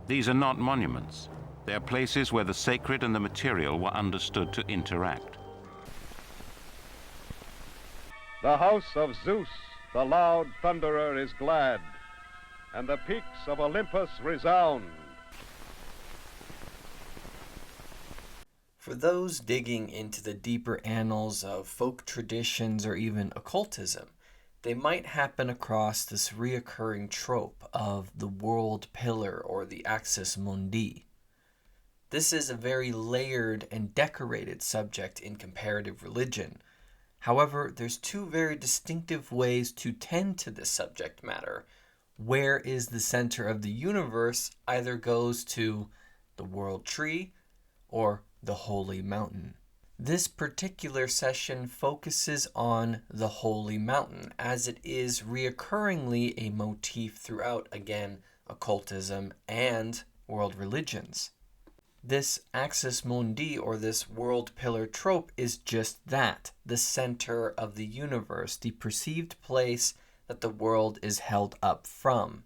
These are not monuments. They are places where the sacred and the material were understood to interact. The house of Zeus, the loud thunderer, is glad, and the peaks of Olympus resound. For those digging into the deeper annals of folk traditions or even occultism, they might happen across this reoccurring trope of the world pillar or the axis mundi. This is a very layered and decorated subject in comparative religion. However, there's two very distinctive ways to tend to this subject matter. Where is the center of the universe either goes to the world tree or the holy mountain. This particular session focuses on the holy mountain, as it is reoccurringly a motif throughout, again, occultism and world religions. This axis mundi, or this world pillar trope, is just that, the center of the universe, the perceived place that the world is held up from.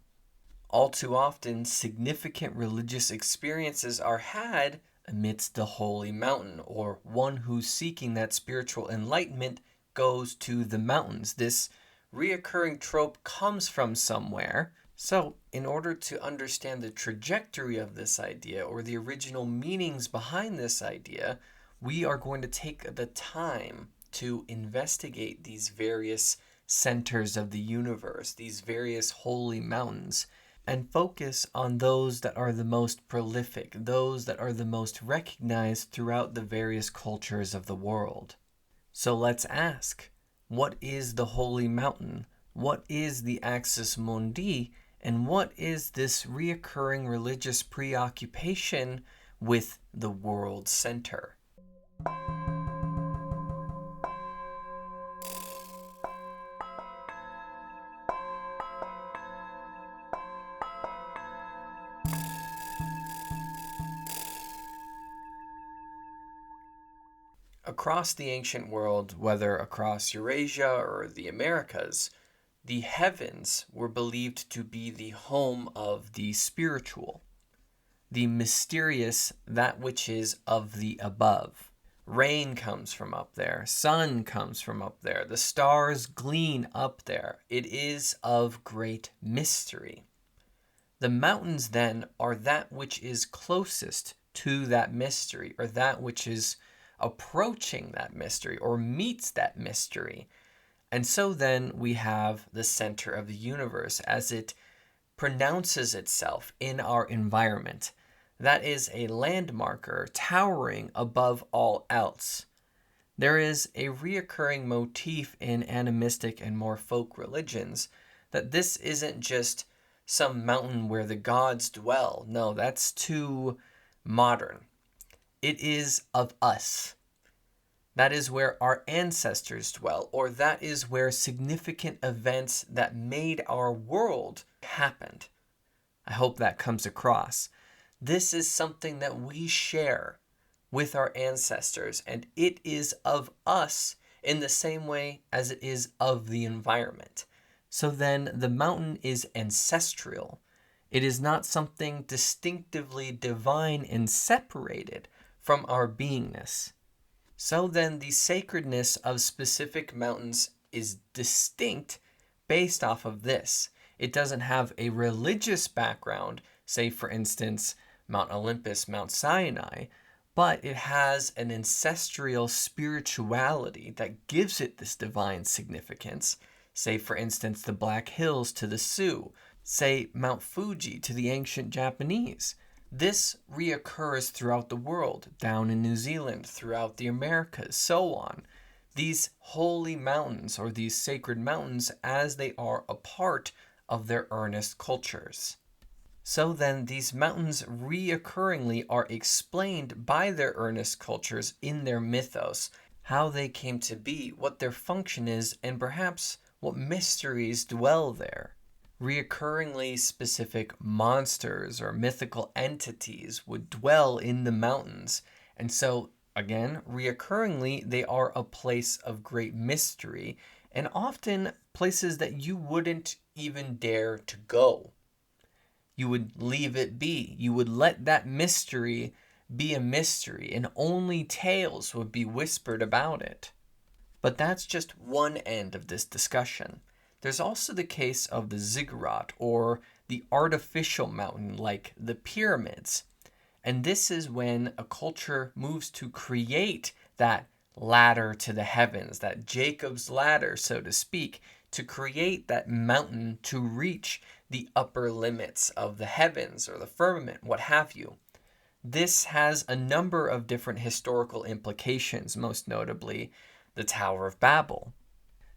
All too often, significant religious experiences are had amidst the holy mountain, or one who's seeking that spiritual enlightenment goes to the mountains. This reoccurring trope comes from somewhere. So, in order to understand the trajectory of this idea, or the original meanings behind this idea, we are going to take the time to investigate these various centers of the universe, these various holy mountains, and focus on those that are the most prolific, those that are the most recognized throughout the various cultures of the world. So let's ask, what is the holy mountain? What is the axis mundi? And what is this reoccurring religious preoccupation with the world center? Across the ancient world, whether across Eurasia or the Americas, the heavens were believed to be the home of the spiritual, the mysterious, that which is of the above. Rain comes from up there, sun comes from up there, the stars gleam up there. It is of great mystery. The mountains then are that which is closest to that mystery, or that which is approaching that mystery or meets that mystery. And so then we have the center of the universe as it pronounces itself in our environment. That is a landmarker towering above all else. There is a reoccurring motif in animistic and more folk religions that this isn't just some mountain where the gods dwell. No, that's too modern. It is of us. That is where our ancestors dwell, or that is where significant events that made our world happened. I hope that comes across. This is something that we share with our ancestors, and it is of us in the same way as it is of the environment. So then the mountain is ancestral. It is not something distinctively divine and separated from our beingness. So then the sacredness of specific mountains is distinct based off of this. It doesn't have a religious background, say for instance, Mount Olympus, Mount Sinai, but it has an ancestral spirituality that gives it this divine significance. Say for instance, the Black Hills to the Sioux, say Mount Fuji to the ancient Japanese. This reoccurs throughout the world, down in New Zealand, throughout the Americas, so on. These holy mountains, or these sacred mountains, as they are a part of their earnest cultures. So then, these mountains reoccurringly are explained by their earnest cultures in their mythos, how they came to be, what their function is, and perhaps what mysteries dwell there. Reoccurringly specific monsters or mythical entities would dwell in the mountains. And so, again, reoccurringly, they are a place of great mystery and often places that you wouldn't even dare to go. You would leave it be. You would let that mystery be a mystery, and only tales would be whispered about it. But that's just one end of this discussion. There's also the case of the ziggurat, or the artificial mountain like the pyramids. And this is when a culture moves to create that ladder to the heavens, that Jacob's ladder, so to speak, to create that mountain to reach the upper limits of the heavens or the firmament, what have you. This has a number of different historical implications, most notably the Tower of Babel.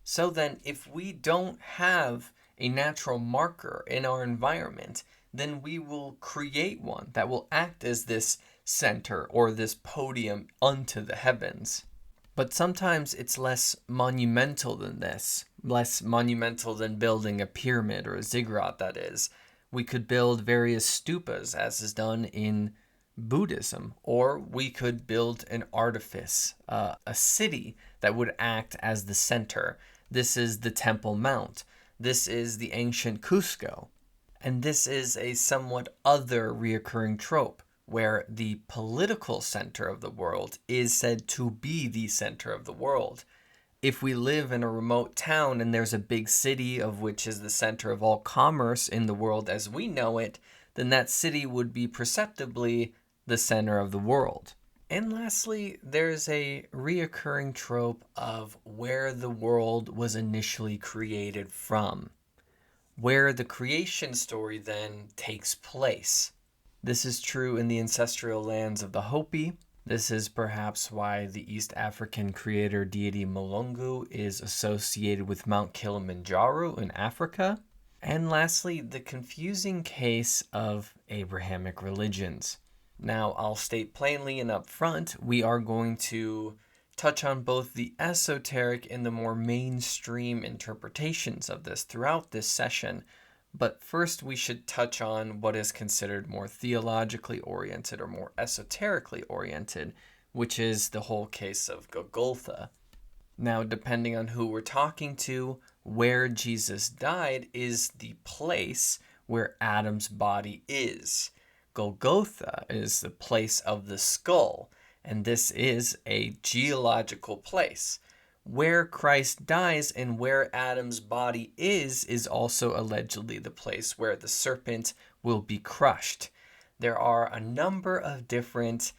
So then, if we don't have a natural marker in our environment, then we will create one that will act as this center or this podium unto the heavens. But sometimes it's less monumental than this, less monumental than building a pyramid or a ziggurat, that is. We could build various stupas, as is done in Buddhism, or we could build an artifice, a city that would act as the center. This is the Temple Mount. This is the ancient Cusco. And this is a somewhat other reoccurring trope, where the political center of the world is said to be the center of the world. If we live in a remote town and there's a big city of which is the center of all commerce in the world as we know it, then that city would be perceptibly the center of the world. And lastly, there's a reoccurring trope of where the world was initially created from, where the creation story then takes place. This is true in the ancestral lands of the Hopi. This is perhaps why the East African creator deity Mulungu is associated with Mount Kilimanjaro in Africa. And lastly, the confusing case of Abrahamic religions. Now, I'll state plainly and upfront, we are going to touch on both the esoteric and the more mainstream interpretations of this throughout this session. But first, we should touch on what is considered more theologically oriented or more esoterically oriented, which is the whole case of Golgotha. Now, depending on who we're talking to, where Jesus died is the place where Adam's body is. Golgotha is the place of the skull, and this is a geological place. Where Christ dies and where Adam's body is also allegedly the place where the serpent will be crushed. There are a number of different,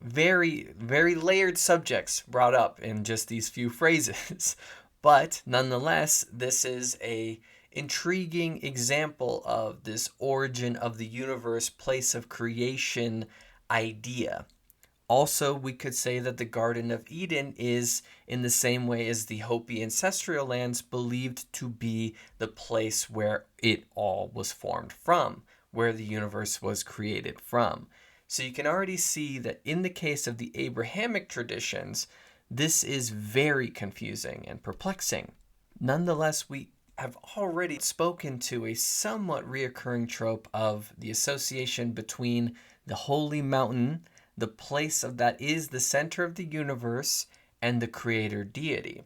very, very layered subjects brought up in just these few phrases. But nonetheless, this is a intriguing example of this origin of the universe, place of creation idea. Also, we could say that the Garden of Eden is, in the same way as the Hopi ancestral lands, believed to be the place where it all was formed from, where the universe was created from. So you can already see that in the case of the Abrahamic traditions, this is very confusing and perplexing. Nonetheless, we have already spoken to a somewhat reoccurring trope of the association between the holy mountain, the place of that is the center of the universe, and the creator deity.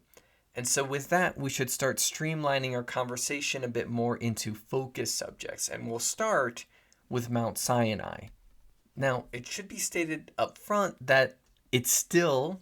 And so with that, we should start streamlining our conversation a bit more into focus subjects, and we'll start with Mount Sinai. Now, it should be stated up front that it's still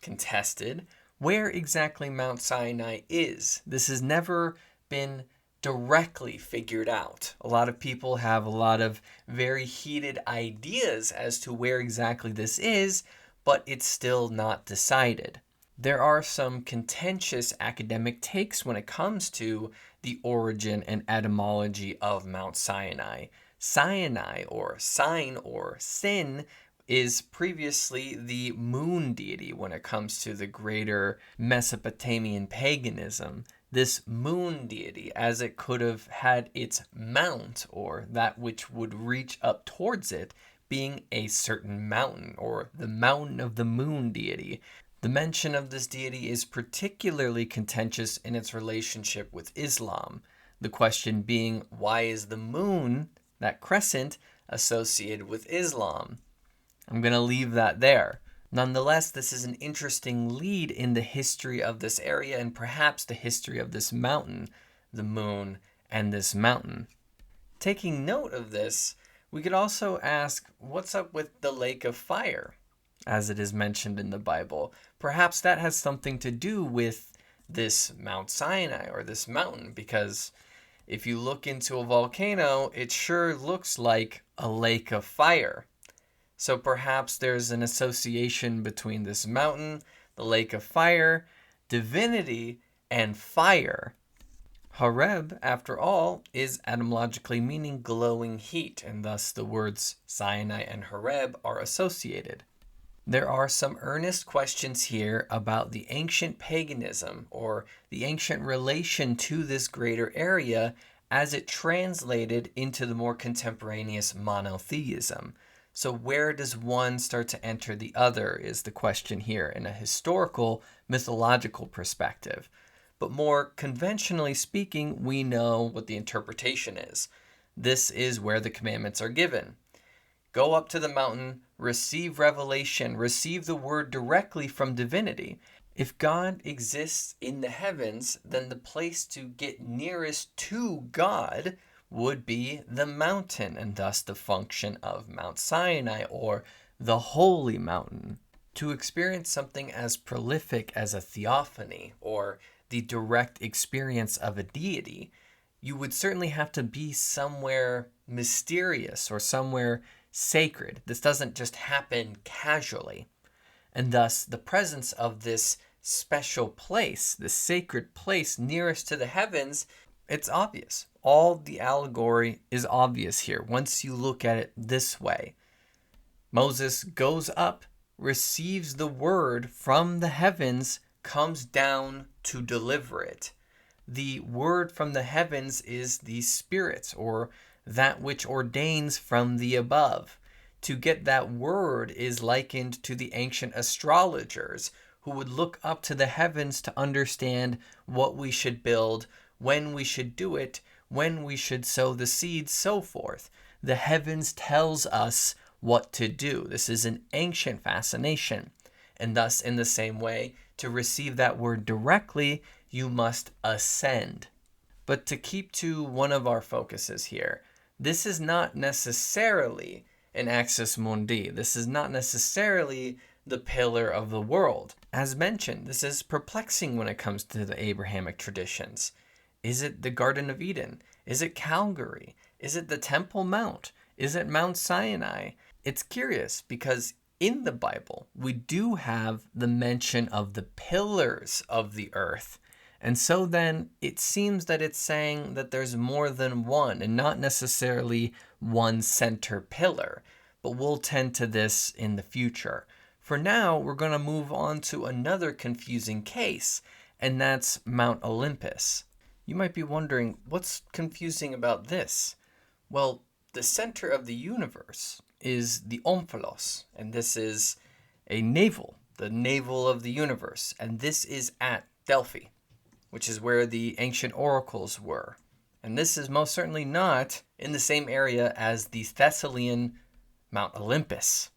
contested where exactly Mount Sinai is. This has never been directly figured out. A lot of people have a lot of very heated ideas as to where exactly this is, but it's still not decided. There are some contentious academic takes when it comes to the origin and etymology of Mount Sinai. Sinai, or sign or sin, is previously the moon deity when it comes to the greater Mesopotamian paganism. This moon deity, as it could have had its mount, or that which would reach up towards it, being a certain mountain, or the mountain of the moon deity. The mention of this deity is particularly contentious in its relationship with Islam. The question being, why is the moon, that crescent, associated with Islam? I'm going to leave that there. Nonetheless, this is an interesting lead in the history of this area and perhaps the history of this mountain, the moon, and this mountain. Taking note of this, we could also ask, what's up with the lake of fire, as it is mentioned in the Bible? Perhaps that has something to do with this Mount Sinai or this mountain, because if you look into a volcano, it sure looks like a lake of fire. So perhaps there's an association between this mountain, the lake of fire, divinity, and fire. Horeb, after all, is etymologically meaning glowing heat, and thus the words Sinai and Horeb are associated. There are some earnest questions here about the ancient paganism, or the ancient relation to this greater area as it translated into the more contemporaneous monotheism. So where does one start to enter the other is the question here in a historical, mythological perspective. But more conventionally speaking, we know what the interpretation is. This is where the commandments are given. Go up to the mountain, receive revelation, receive the word directly from divinity. If God exists in the heavens, then the place to get nearest to God would be the mountain, and thus the function of Mount Sinai, or the holy mountain. To experience something as prolific as a theophany, or the direct experience of a deity, you would certainly have to be somewhere mysterious or somewhere sacred. This doesn't just happen casually. And thus, the presence of this special place, this sacred place nearest to the heavens, it's obvious. All the allegory is obvious here once you look at it this way. Moses goes up, receives the word from the heavens, comes down to deliver it. The word from the heavens is the Spirit, or that which ordains from the above. To get that word is likened to the ancient astrologers who would look up to the heavens to understand what we should build, when we should do it, when we should sow the seeds, so forth. The heavens tells us what to do. This is an ancient fascination. And thus, in the same way, to receive that word directly, you must ascend. But to keep to one of our focuses here, this is not necessarily an axis mundi. This is not necessarily the pillar of the world. As mentioned, this is perplexing when it comes to the Abrahamic traditions. Is it the Garden of Eden? Is it Calgary? Is it the Temple Mount? Is it Mount Sinai? It's curious because in the Bible, we do have the mention of the pillars of the earth. And so then it seems that it's saying that there's more than one and not necessarily one center pillar. But we'll tend to this in the future. For now, we're going to move on to another confusing case, and that's Mount Olympus. You might be wondering, what's confusing about this? Well, the center of the universe is the omphalos, and this is a navel, the navel of the universe, and this is at Delphi, which is where the ancient oracles were. And this is most certainly not in the same area as the Thessalian Mount Olympus.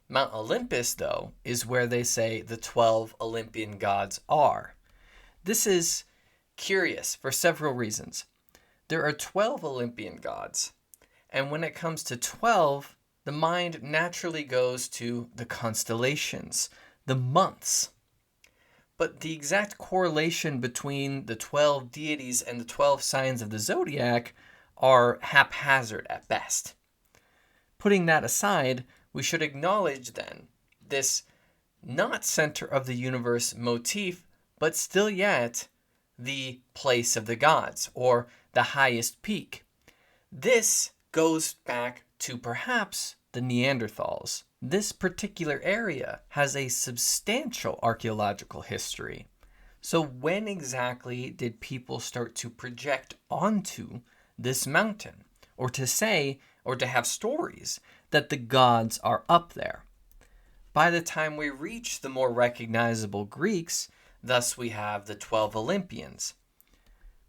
Mount Olympus, though, is where they say the 12 Olympian gods are. This is curious for several reasons. There are 12 Olympian gods, and when it comes to 12, the mind naturally goes to the constellations, the months. But the exact correlation between the 12 deities and the 12 signs of the zodiac are haphazard at best. Putting that aside, we should acknowledge then this not center of the universe motif, but still yet the place of the gods, or the highest peak. This goes back to perhaps the Neanderthals. This particular area has a substantial archaeological history. So when exactly did people start to project onto this mountain, or to say, or to have stories that the gods are up there? By the time we reach the more recognizable Greeks, thus we have the 12 Olympians.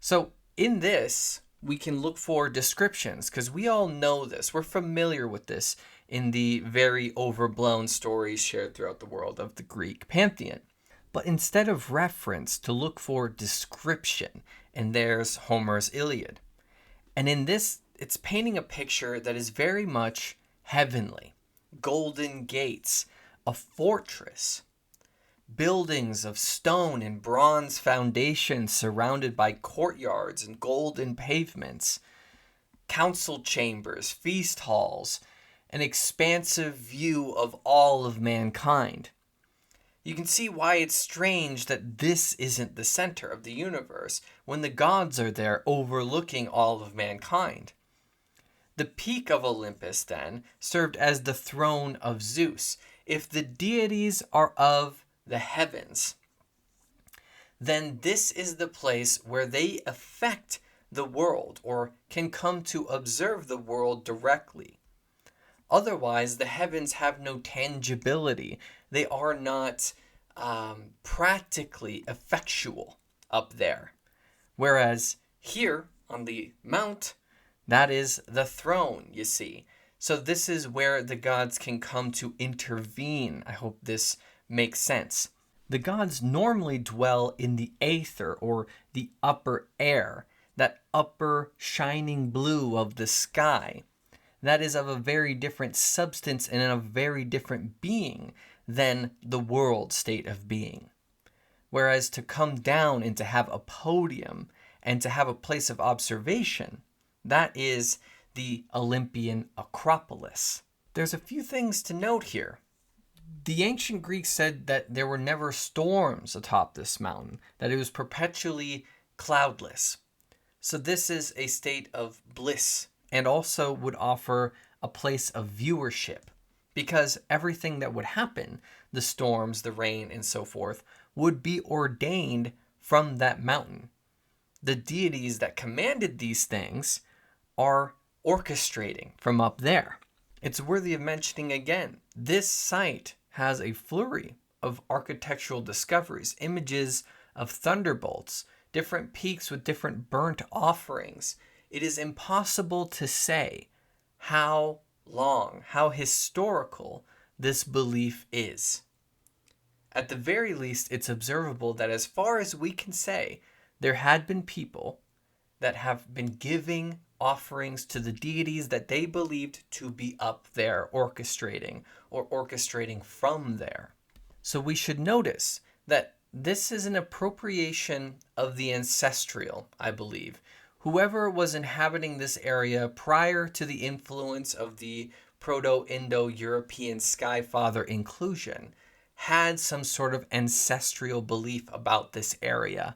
So in this, we can look for descriptions, because we all know this. We're familiar with this in the very overblown stories shared throughout the world of the Greek pantheon. But instead of reference, to look for description, and there's Homer's Iliad. And in this, it's painting a picture that is very much heavenly. Golden gates, a fortress, buildings of stone and bronze foundations surrounded by courtyards and golden pavements, council chambers, feast halls, an expansive view of all of mankind. You can see why it's strange that this isn't the center of the universe when the gods are there overlooking all of mankind. The peak of Olympus, then, served as the throne of Zeus. If the deities are of the heavens, then this is the place where they affect the world or can come to observe the world directly. Otherwise, the heavens have no tangibility. They are not practically effectual up there. Whereas here on the mount, that is the throne, you see. So this is where the gods can come to intervene. I hope this makes sense. The gods normally dwell in the aether or the upper air, that upper shining blue of the sky. That is of a very different substance and a very different being than the world state of being. Whereas to come down and to have a podium and to have a place of observation, that is the Olympian Acropolis. There's a few things to note here. The ancient Greeks said that there were never storms atop this mountain, that it was perpetually cloudless. So this is a state of bliss, and also would offer a place of viewership, because everything that would happen, the storms, the rain, and so forth, would be ordained from that mountain. The deities that commanded these things are orchestrating from up there. It's worthy of mentioning again, this site has a flurry of architectural discoveries, images of thunderbolts, different peaks with different burnt offerings. It is impossible to say how long, how historical this belief is. At the very least, it's observable that as far as we can say, there had been people that have been giving offerings to the deities that they believed to be up there orchestrating or orchestrating from there. So we should notice that this is an appropriation of the ancestral, I believe. Whoever was inhabiting this area prior to the influence of the Proto-Indo-European Skyfather inclusion had some sort of ancestral belief about this area.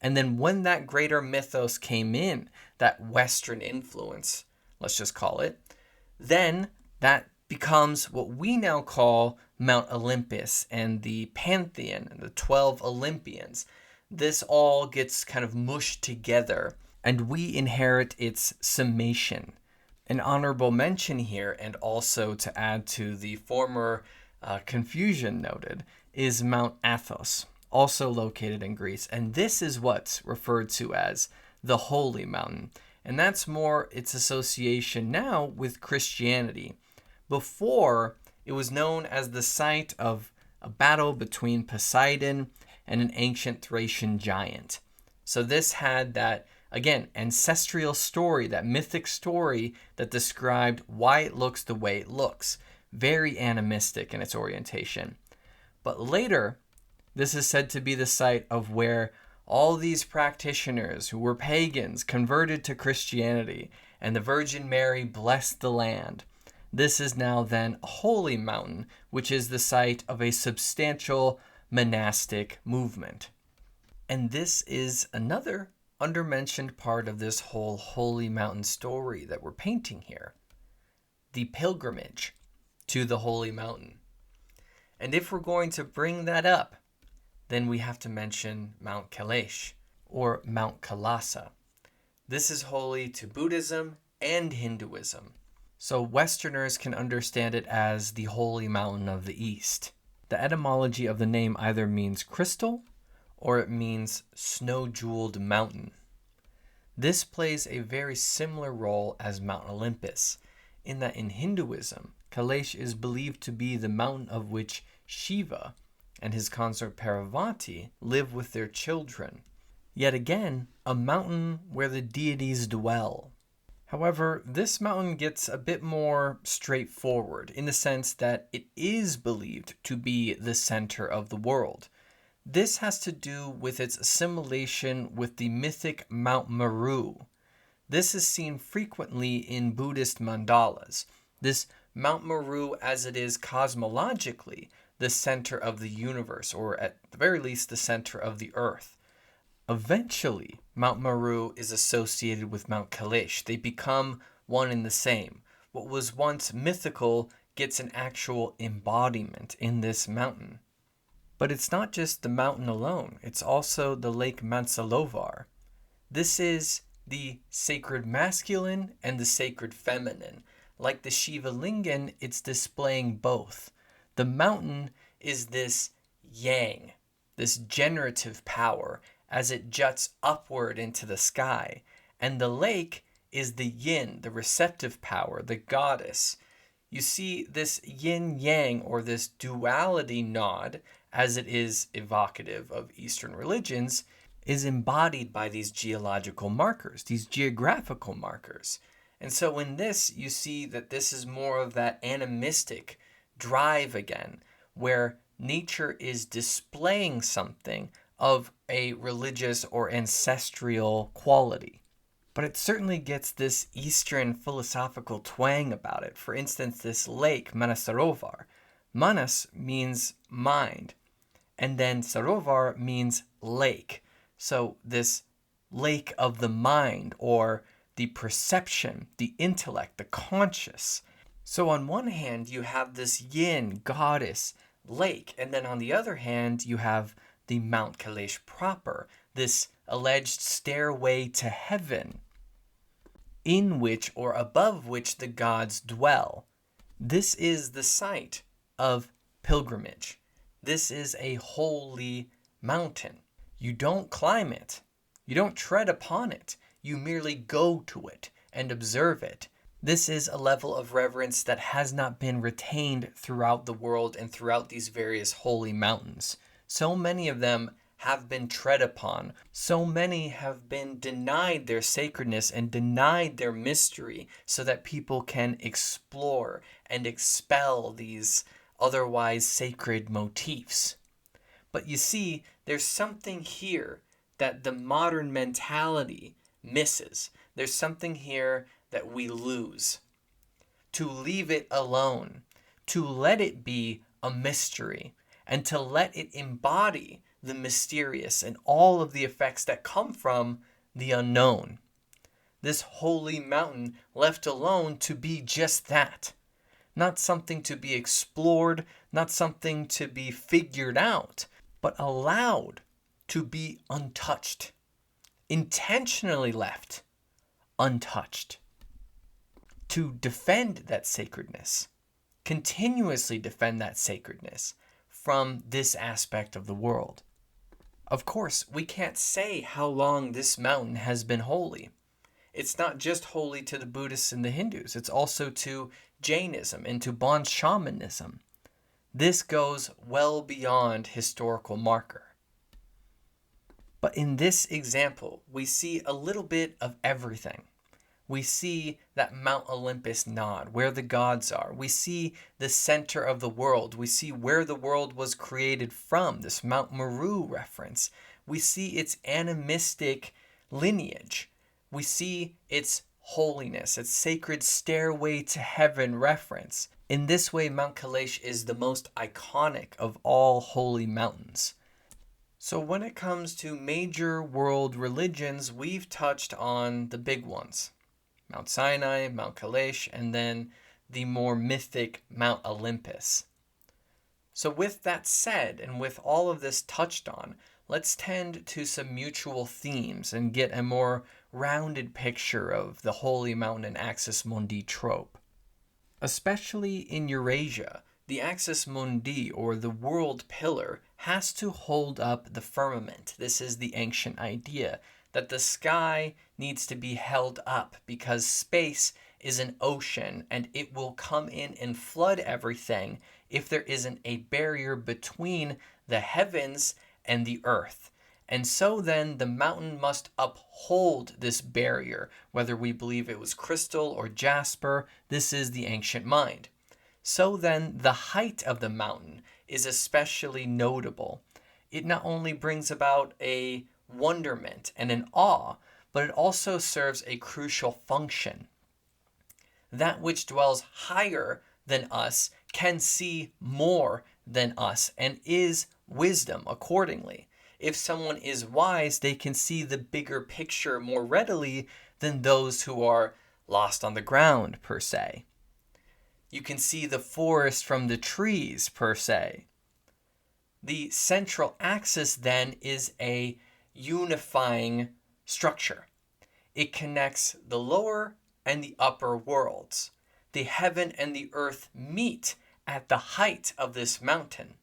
And then when that greater mythos came in, that Western influence, let's just call it, then that becomes what we now call Mount Olympus and the Pantheon and the 12 Olympians. This all gets kind of mushed together, and we inherit its summation. An honorable mention here, and also to add to the former confusion noted, is Mount Athos, also located in Greece. And this is what's referred to as the Holy Mountain. And that's more its association now with Christianity. Before, it was known as the site of a battle between Poseidon and an ancient Thracian giant. So this had that, again, ancestral story, that mythic story that described why it looks the way it looks. Very animistic in its orientation. But later, this is said to be the site of where all these practitioners who were pagans converted to Christianity, and the Virgin Mary blessed the land. This is now then a holy mountain, which is the site of a substantial monastic movement. And this is another undermentioned part of this whole holy mountain story that we're painting here. The pilgrimage to the holy mountain. And if we're going to bring that up, then we have to mention Mount Kailash, or Mount Kailasa. This is holy to Buddhism and Hinduism. So Westerners can understand it as the holy mountain of the East. The etymology of the name either means crystal, or it means snow-jeweled mountain. This plays a very similar role as Mount Olympus, in that in Hinduism, Kailash is believed to be the mountain of which Shiva and his consort Parvati live with their children. Yet again, a mountain where the deities dwell. However, this mountain gets a bit more straightforward in the sense that it is believed to be the center of the world. This has to do with its assimilation with the mythic Mount Meru. This is seen frequently in Buddhist mandalas. This Mount Meru, as it is cosmologically the center of the universe, or at the very least the center of the earth. Eventually, Mount Meru is associated with Mount Kailash. They become one and the same. What was once mythical gets an actual embodiment in this mountain. But it's not just the mountain alone, it's also the Lake Mansarovar. This is the sacred masculine and the sacred feminine. Like the Shiva Lingam, it's displaying both. The mountain is this yang, this generative power, as it juts upward into the sky. And the lake is the yin, the receptive power, the goddess. You see, this yin-yang, or this duality nod, as it is evocative of Eastern religions, is embodied by these geological markers, these geographical markers. And so in this, you see that this is more of that animistic drive again, where nature is displaying something of a religious or ancestral quality. But it certainly gets this Eastern philosophical twang about it. For instance, this lake, Manasarovar. Manas means mind, and then Sarovar means lake. So this lake of the mind, or the perception, the intellect, the conscious. So on one hand, you have this yin, goddess, lake, and then on the other hand, you have the Mount Kailash proper, this alleged stairway to heaven, in which or above which the gods dwell. This is the site of pilgrimage. This is a holy mountain. You don't climb it. You don't tread upon it. You merely go to it and observe it. This is a level of reverence that has not been retained throughout the world and throughout these various holy mountains. So many of them have been tread upon. So many have been denied their sacredness and denied their mystery so that people can explore and expel these otherwise sacred motifs. But you see, there's something here that the modern mentality misses. There's something here that we lose. To leave it alone, to let it be a mystery, and to let it embody the mysterious and all of the effects that come from the unknown. This holy mountain left alone to be just that. Not something to be explored, not something to be figured out, but allowed to be untouched. Intentionally left untouched. To defend that sacredness, continuously defend that sacredness from this aspect of the world. Of course, we can't say how long this mountain has been holy. It's not just holy to the Buddhists and the Hindus, it's also to Jainism and to Bon shamanism. This goes well beyond historical marker. But in this example, we see a little bit of everything. We see that Mount Olympus nod, where the gods are. We see the center of the world. We see where the world was created from, this Mount Meru reference. We see its animistic lineage. We see its holiness, its sacred stairway to heaven reference. In this way, Mount Kailash is the most iconic of all holy mountains. So when it comes to major world religions, we've touched on the big ones. Mount Sinai, Mount Kailash, and then the more mythic Mount Olympus. So with that said, and with all of this touched on, let's tend to some mutual themes and get a more rounded picture of the holy mountain and Axis Mundi trope. Especially in Eurasia, the Axis Mundi, or the world pillar, has to hold up the firmament. This is the ancient idea that the sky needs to be held up because space is an ocean and it will come in and flood everything if there isn't a barrier between the heavens and the earth. And so then the mountain must uphold this barrier, whether we believe it was crystal or jasper. This is the ancient mind. So then the height of the mountain is especially notable. It not only brings about a wonderment and an awe, but it also serves a crucial function. That which dwells higher than us can see more than us and is wisdom accordingly. If someone is wise, they can see the bigger picture more readily than those who are lost on the ground, per se. You can see the forest from the trees, per se. The central axis then is a unifying structure. It connects the lower and the upper worlds. The heaven and the earth meet at the height of this mountain.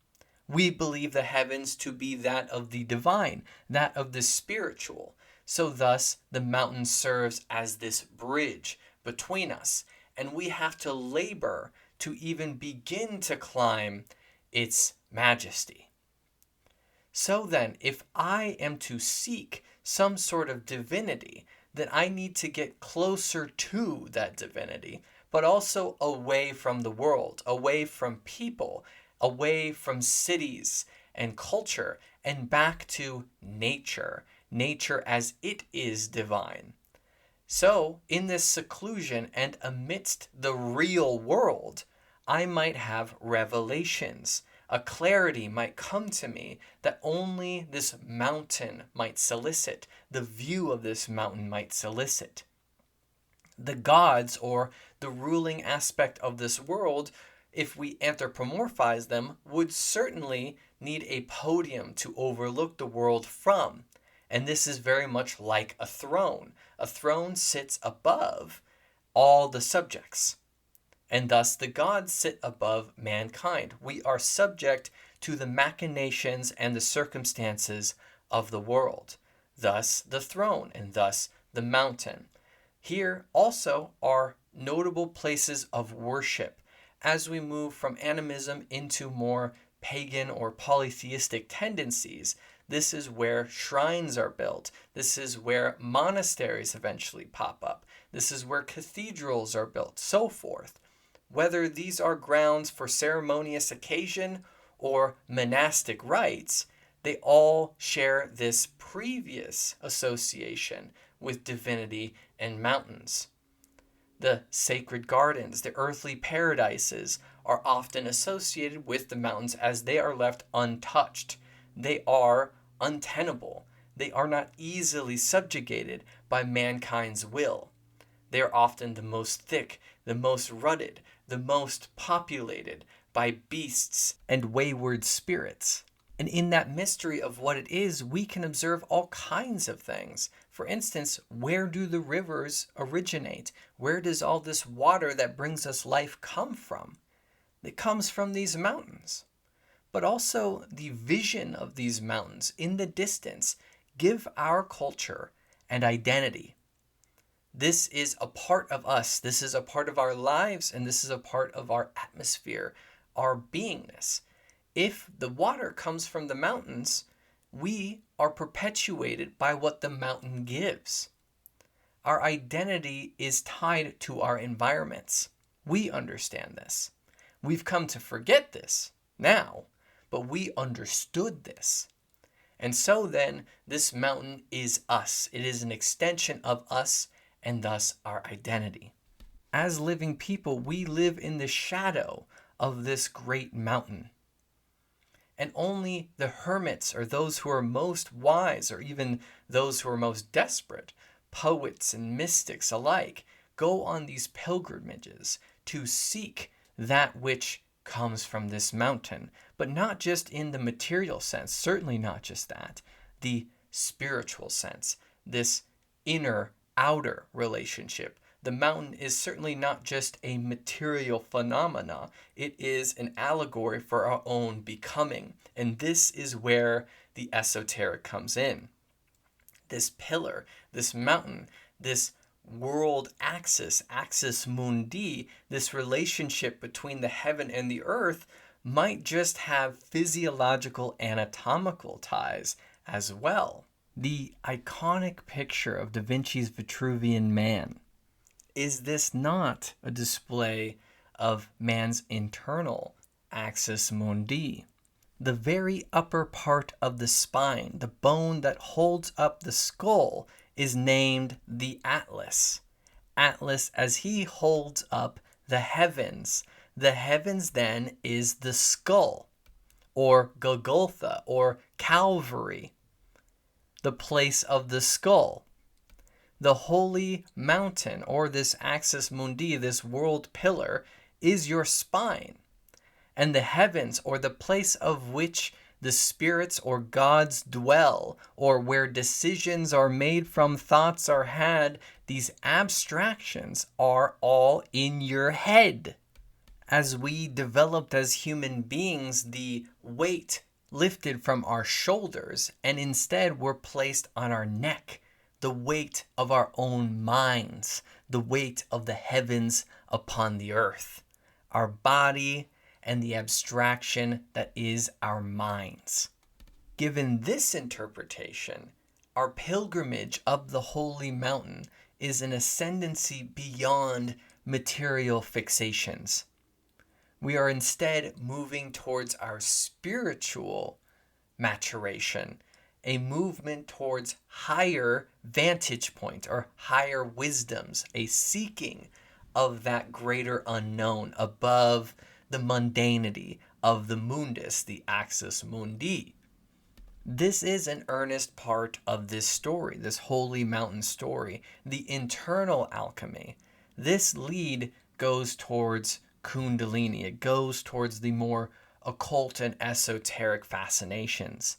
We believe the heavens to be that of the divine, that of the spiritual. So thus the mountain serves as this bridge between us, and we have to labor to even begin to climb its majesty. So then, if I am to seek some sort of divinity, then I need to get closer to that divinity, but also away from the world, away from people, away from cities and culture, and back to nature, nature as it is divine. So, in this seclusion and amidst the real world, I might have revelations. A clarity might come to me that only this mountain might solicit, the view of this mountain might solicit. The gods, or the ruling aspect of this world, if we anthropomorphize them, would certainly need a podium to overlook the world from. And this is very much like a throne. A throne sits above all the subjects. And thus the gods sit above mankind. We are subject to the machinations and the circumstances of the world. Thus the throne, and thus the mountain. Here also are notable places of worship. As we move from animism into more pagan or polytheistic tendencies, this is where shrines are built. This is where monasteries eventually pop up. This is where cathedrals are built, so forth. Whether these are grounds for ceremonious occasion or monastic rites, they all share this previous association with divinity and mountains. The sacred gardens, the earthly paradises, are often associated with the mountains as they are left untouched. They are untenable. They are not easily subjugated by mankind's will. They are often the most thick, the most rutted, the most populated by beasts and wayward spirits. And in that mystery of what it is, we can observe all kinds of things. For instance, where do the rivers originate? Where does all this water that brings us life come from? It comes from these mountains. But also the vision of these mountains in the distance give our culture an identity. This is a part of us. This is a part of our lives, and this is a part of our atmosphere, our beingness. If the water comes from the mountains, we are perpetuated by what the mountain gives. Our identity is tied to our environments. We understand this. We've come to forget this now, but we understood this. And so then, this mountain is us. It is an extension of us, and thus our identity. As living people, we live in the shadow of this great mountain. And only the hermits, or those who are most wise, or even those who are most desperate, poets and mystics alike, go on these pilgrimages to seek that which comes from this mountain, but not just in the material sense, certainly not just that, the spiritual sense, this inner-outer relationship. The mountain is certainly not just a material phenomena. It is an allegory for our own becoming. And this is where the esoteric comes in. This pillar, this mountain, this world axis, axis mundi, this relationship between the heaven and the earth might just have physiological anatomical ties as well. The iconic picture of Da Vinci's Vitruvian Man, is this not a display of man's internal axis mundi? The very upper part of the spine, the bone that holds up the skull, is named the Atlas. Atlas, as he holds up the heavens. The heavens then is the skull, or Golgotha, or Calvary, the place of the skull. The holy mountain, or this axis mundi, this world pillar, is your spine. And the heavens, or the place of which the spirits or gods dwell, or where decisions are made from thoughts are had, these abstractions are all in your head. As we developed as human beings, the weight lifted from our shoulders and instead were placed on our neck, the weight of our own minds, the weight of the heavens upon the earth, our body, and the abstraction that is our minds. Given this interpretation, our pilgrimage up the holy mountain is an ascendancy beyond material fixations. We are instead moving towards our spiritual maturation, a movement towards higher vantage point or higher wisdoms, a seeking of that greater unknown above the mundanity of the mundus, the axis mundi. This is an earnest part of this story, this holy mountain story, the internal alchemy. This lead goes towards Kundalini. It goes towards the more occult and esoteric fascinations.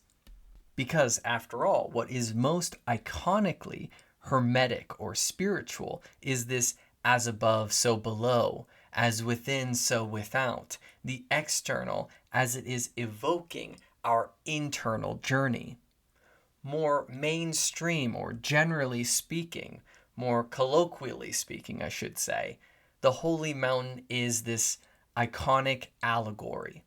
Because, after all, what is most iconically hermetic or spiritual is this as above, so below, as within, so without, the external as it is evoking our internal journey. More mainstream, or generally speaking, more colloquially speaking, I should say, the holy mountain is this iconic allegory.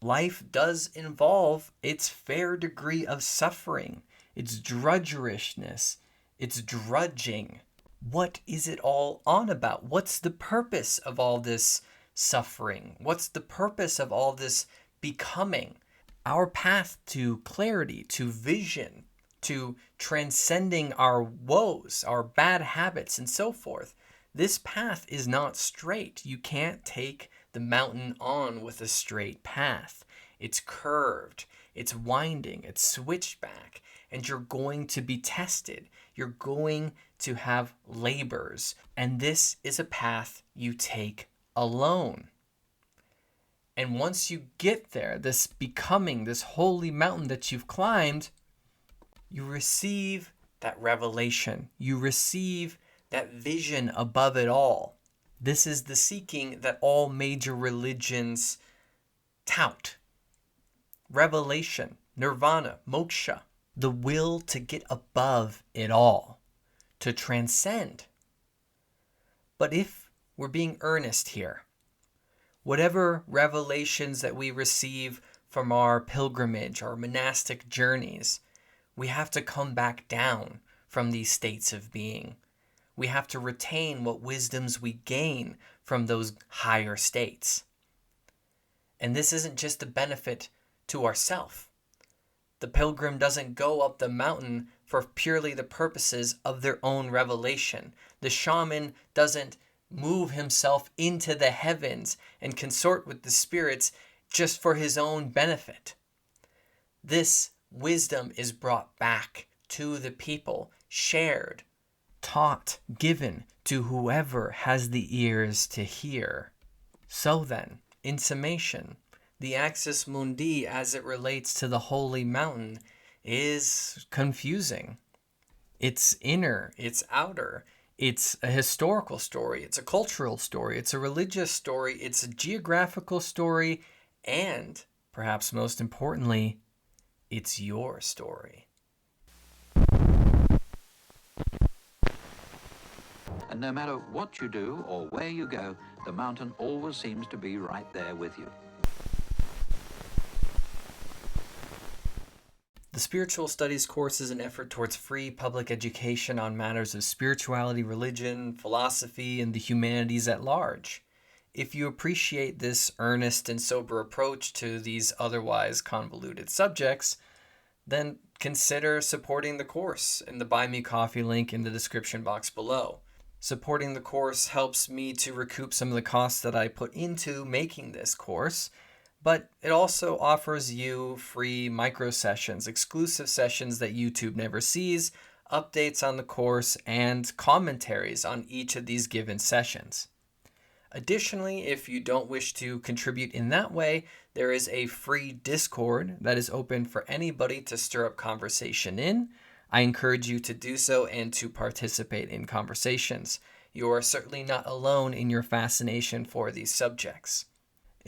Life does involve its fair degree of suffering, its drudgerishness, its drudging. What is it all on about? What's the purpose of all this suffering? What's the purpose of all this becoming? Our path to clarity, to vision, to transcending our woes, our bad habits, and so forth. This path is not straight. You can't take the mountain on with a straight path. It's curved, it's winding, it's switchback, and you're going to be tested. You're going to have labors, and this is a path you take alone. And once you get there, this becoming, this holy mountain that you've climbed, you receive that revelation. You receive that vision above it all. This is the seeking that all major religions tout. Revelation, nirvana, moksha, the will to get above it all, to transcend. But if we're being earnest here, whatever revelations that we receive from our pilgrimage, our monastic journeys, we have to come back down from these states of being. We have to retain what wisdoms we gain from those higher states. And this isn't just a benefit to ourself. The pilgrim doesn't go up the mountain for purely the purposes of their own revelation. The shaman doesn't move himself into the heavens and consort with the spirits just for his own benefit. This wisdom is brought back to the people, shared, taught, given to whoever has the ears to hear. So then, in summation, the axis mundi as it relates to the holy mountain is confusing. It's inner, it's outer, it's a historical story, it's a cultural story, it's a religious story, it's a geographical story, and, perhaps most importantly, it's your story. And no matter what you do or where you go, the mountain always seems to be right there with you. The Spiritual Studies course is an effort towards free public education on matters of spirituality, religion, philosophy, and the humanities at large. If you appreciate this earnest and sober approach to these otherwise convoluted subjects, then consider supporting the course in the Buy Me Coffee link in the description box below. Supporting the course helps me to recoup some of the costs that I put into making this course, but it also offers you free micro sessions, exclusive sessions that YouTube never sees, updates on the course, and commentaries on each of these given sessions. Additionally, if you don't wish to contribute in that way, there is a free Discord that is open for anybody to stir up conversation in. I encourage you to do so and to participate in conversations. You are certainly not alone in your fascination for these subjects.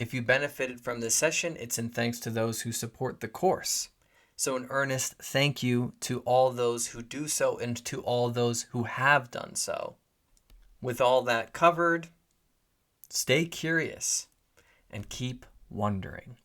If you benefited from this session, it's in thanks to those who support the course. So an earnest thank you to all those who do so and to all those who have done so. With all that covered, stay curious and keep wondering.